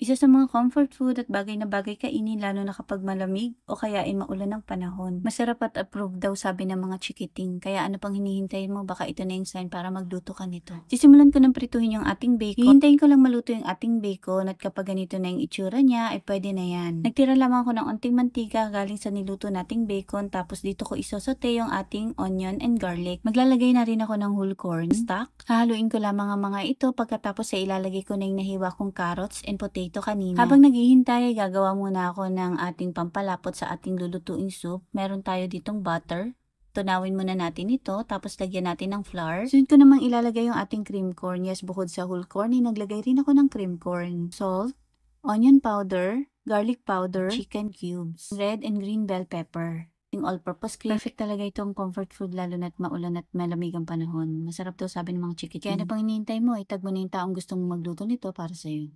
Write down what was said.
Isa sa mga comfort food at bagay na bagay kainin lalo na kapag malamig o kaya ay maulan ng panahon. Masarap at approved daw sabi ng mga chikiting. Kaya ano pang hinihintay mo? Baka ito na yung sign para magluto ka nito. Sisimulan ko ng prituhin yung ating bacon. Hihintayin ko lang maluto yung ating bacon at kapag ganito na yung itsura niya ay pwede na yan. Nagtira lamang ako ng onting mantika galing sa niluto nating bacon tapos dito ko isosote yung ating onion and garlic. Maglalagay na rin ako ng whole corn stock. Hahaluin ko lamang ang mga ito pagkatapos ay ilalagay ko na yung nahiwa kong carrots and potato kanina. Habang naghihintay, gagawa muna ako ng ating pampalapot sa ating lulutuing soup. Meron tayo ditong butter. Tunawin muna natin ito, tapos lagyan natin ng flour. Sunod ko namang ilalagay yung ating cream corn. Yes, bukod sa whole corn, naglagay rin ako ng cream corn. Salt, onion powder, garlic powder, chicken cubes, red and green bell pepper. Yung all-purpose cream. Perfect talaga itong comfort food lalo na't maulan at malamig ang panahon. Masarap daw sabi ng mga chikiting. Kaya ano pang hinihintay mo? Itag mo na yung taong gustong magluto nito para sa'yo.